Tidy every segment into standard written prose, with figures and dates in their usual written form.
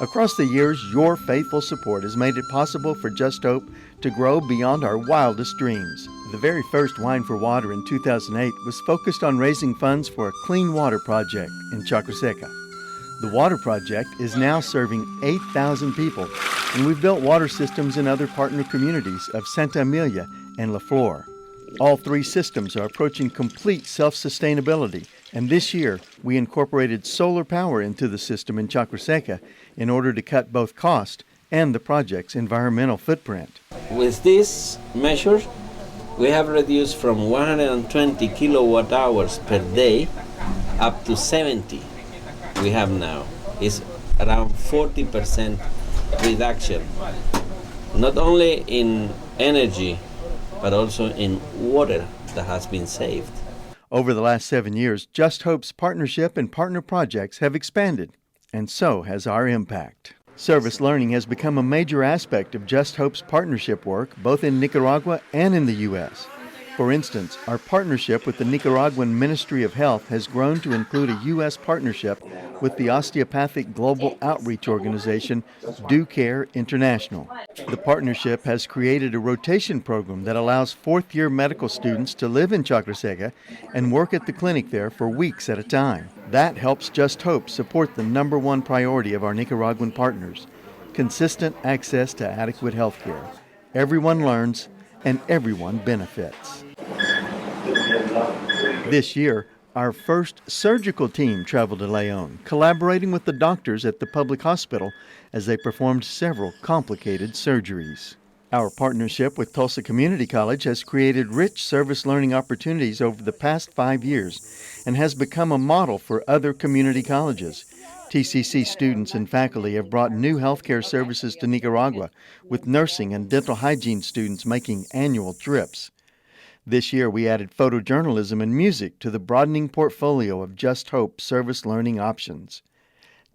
Across the years, your faithful support has made it possible for Just Hope to grow beyond our wildest dreams. The very first Wine for Water in 2008 was focused on raising funds for a clean water project in Chacraseca. The water project is now serving 8,000 people, and we've built water systems in other partner communities of Santa Emilia and La Flor. All three systems are approaching complete self-sustainability, and this year we incorporated solar power into the system in Chacraseca in order to cut both cost and the project's environmental footprint. With these measures, we have reduced from 120 kilowatt hours per day up to 70 we have now. It's around 40% reduction, not only in energy, but also in water that has been saved. Over the last 7 years, Just Hope's partnership and partner projects have expanded, and so has our impact. Service learning has become a major aspect of Just Hope's partnership work, both in Nicaragua and in the U.S. For instance, our partnership with the Nicaraguan Ministry of Health has grown to include a U.S. partnership with the osteopathic global outreach organization Do Care International. The partnership has created a rotation program that allows fourth-year medical students to live in Chacraseca and work at the clinic there for weeks at a time. That helps Just Hope support the number one priority of our Nicaraguan partners: consistent access to adequate health care. Everyone learns and everyone benefits. This year, our first surgical team traveled to León, collaborating with the doctors at the public hospital as they performed several complicated surgeries. Our partnership with Tulsa Community College has created rich service learning opportunities over the past 5 years and has become a model for other community colleges. TCC students and faculty have brought new healthcare services to Nicaragua, with nursing and dental hygiene students making annual trips. This year, we added photojournalism and music to the broadening portfolio of Just Hope service learning options.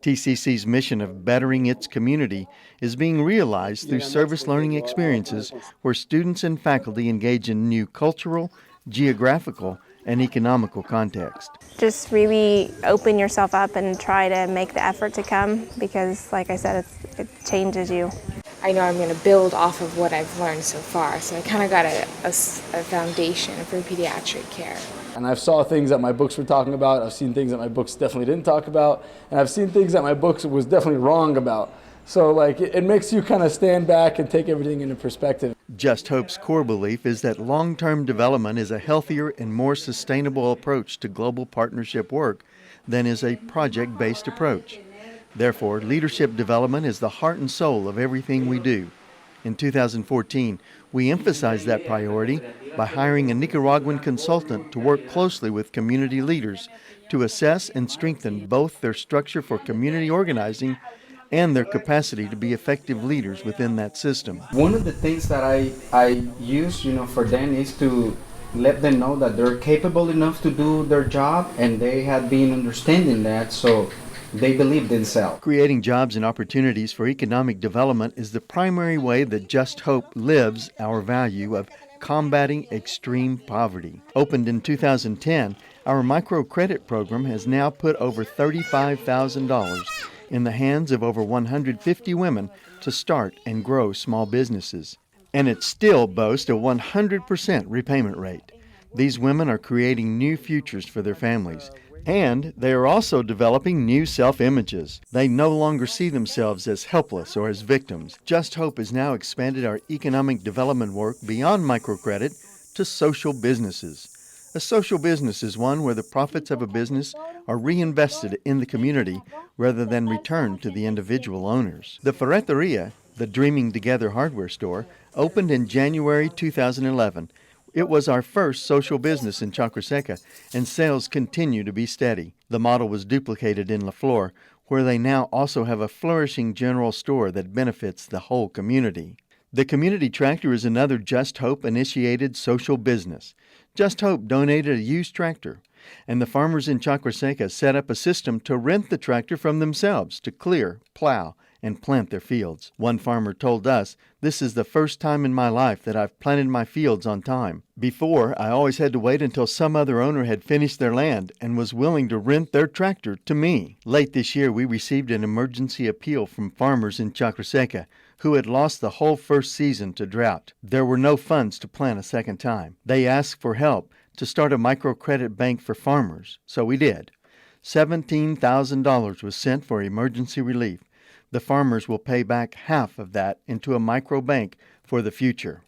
TCC's mission of bettering its community is being realized through service learning experiences where students and faculty engage in new cultural, geographical, and economical context. Just really open yourself up and try to make the effort to come because, like I said, it changes you. I know I'm going to build off of what I've learned so far, so I kind of got a foundation for pediatric care. And I've saw things that my books were talking about, I've seen things that my books definitely didn't talk about, and I've seen things that my books was definitely wrong about. So it makes you kind of stand back and take everything into perspective. Just Hope's core belief is that long-term development is a healthier and more sustainable approach to global partnership work than is a project-based approach. Therefore, leadership development is the heart and soul of everything we do. In 2014, we emphasized that priority by hiring a Nicaraguan consultant to work closely with community leaders to assess and strengthen both their structure for community organizing and their capacity to be effective leaders within that system. One of the things that I use, for them is to let them know that they're capable enough to do their job, and they have been understanding that, so they believe themselves. Creating jobs and opportunities for economic development is the primary way that Just Hope lives our value of combating extreme poverty. Opened in 2010, our microcredit program has now put over $35,000 in the hands of over 150 women to start and grow small businesses. And it still boasts a 100% repayment rate. These women are creating new futures for their families, and they are also developing new self-images. They no longer see themselves as helpless or as victims. Just Hope has now expanded our economic development work beyond microcredit to social businesses. A social business is one where the profits of a business are reinvested in the community rather than returned to the individual owners. The Ferreteria, the Dreaming Together hardware store, opened in January 2011. It was our first social business in Chacraseca, and sales continue to be steady. The model was duplicated in La Flor, where they now also have a flourishing general store that benefits the whole community. The community tractor is another Just Hope-initiated social business. Just Hope donated a used tractor, and the farmers in Chacraseca set up a system to rent the tractor from themselves to clear, plow, and plant their fields. One farmer told us, "This is the first time in my life that I've planted my fields on time. Before, I always had to wait until some other owner had finished their land and was willing to rent their tractor to me." Late this year, we received an emergency appeal from farmers in Chakraseca who had lost the whole first season to drought. There were no funds to plant a second time. They asked for help to start a microcredit bank for farmers, so we did. $17,000 was sent for emergency relief. The farmers will pay back half of that into a micro bank for the future.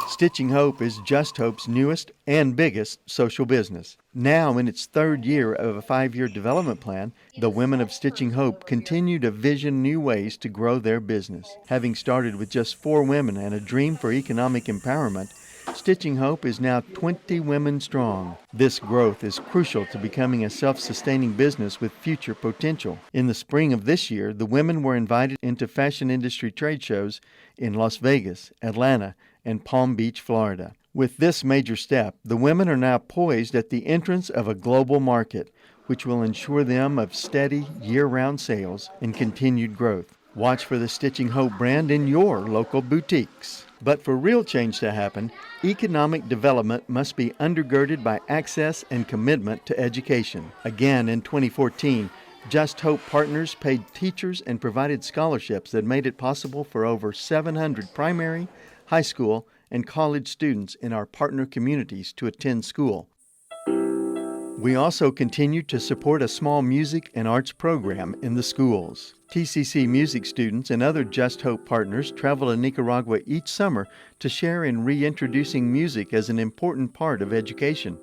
Stitching Hope is JustHope's newest and biggest social business. Now, in its third year of a 5-year development plan, the women of Stitching Hope continue to vision new ways to grow their business. Having started with just 4 women and a dream for economic empowerment, Stitching Hope is now 20 women strong. This growth is crucial to becoming a self-sustaining business with future potential. In the spring of this year, the women were invited into fashion industry trade shows in Las Vegas, Atlanta, and Palm Beach, Florida. With this major step, the women are now poised at the entrance of a global market, which will ensure them of steady, year-round sales and continued growth. Watch for the Stitching Hope brand in your local boutiques. But for real change to happen, economic development must be undergirded by access and commitment to education. Again, in 2014, JustHope partners paid teachers and provided scholarships that made it possible for over 700 primary, high school, and college students in our partner communities to attend school. We also continue to support a small music and arts program in the schools. TCC music students and other JustHope partners travel to Nicaragua each summer to share in reintroducing music as an important part of education.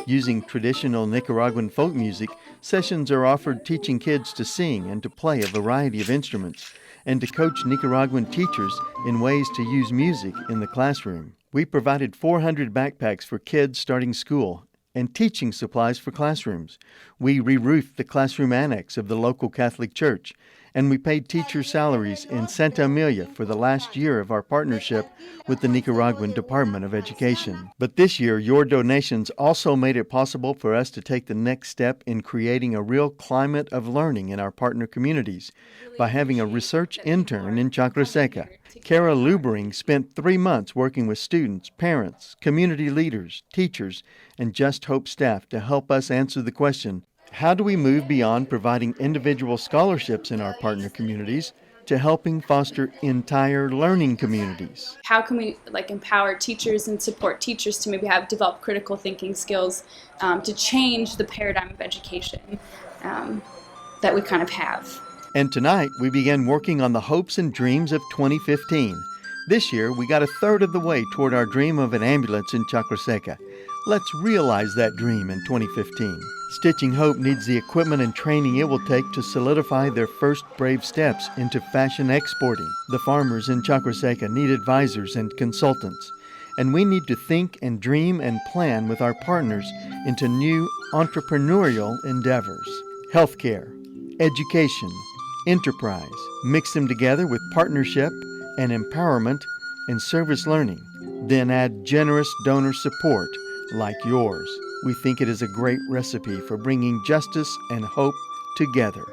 Using traditional Nicaraguan folk music, sessions are offered teaching kids to sing and to play a variety of instruments, and to coach Nicaraguan teachers in ways to use music in the classroom. We provided 400 backpacks for kids starting school and teaching supplies for classrooms. We re-roofed the classroom annex of the local Catholic Church, and we paid teacher salaries in Santa Emilia for the last year of our partnership with the Nicaraguan Department of Education. But this year, your donations also made it possible for us to take the next step in creating a real climate of learning in our partner communities by having a research intern in Chakraseca. Kara Lubering spent 3 months working with students, parents, community leaders, teachers, and JustHope staff to help us answer the question, how do we move beyond providing individual scholarships in our partner communities to helping foster entire learning communities? How can we empower teachers and support teachers to maybe develop critical thinking skills to change the paradigm of education that we kind of have? And tonight, we began working on the hopes and dreams of 2015. This year, we got a third of the way toward our dream of an ambulance in Chakraseca. Let's realize that dream in 2015. Stitching Hope needs the equipment and training it will take to solidify their first brave steps into fashion exporting. The farmers in Chakraseca need advisors and consultants. And we need to think and dream and plan with our partners into new entrepreneurial endeavors. Healthcare, education, enterprise. Mix them together with partnership and empowerment and service learning. Then add generous donor support like yours. We think it is a great recipe for bringing justice and hope together.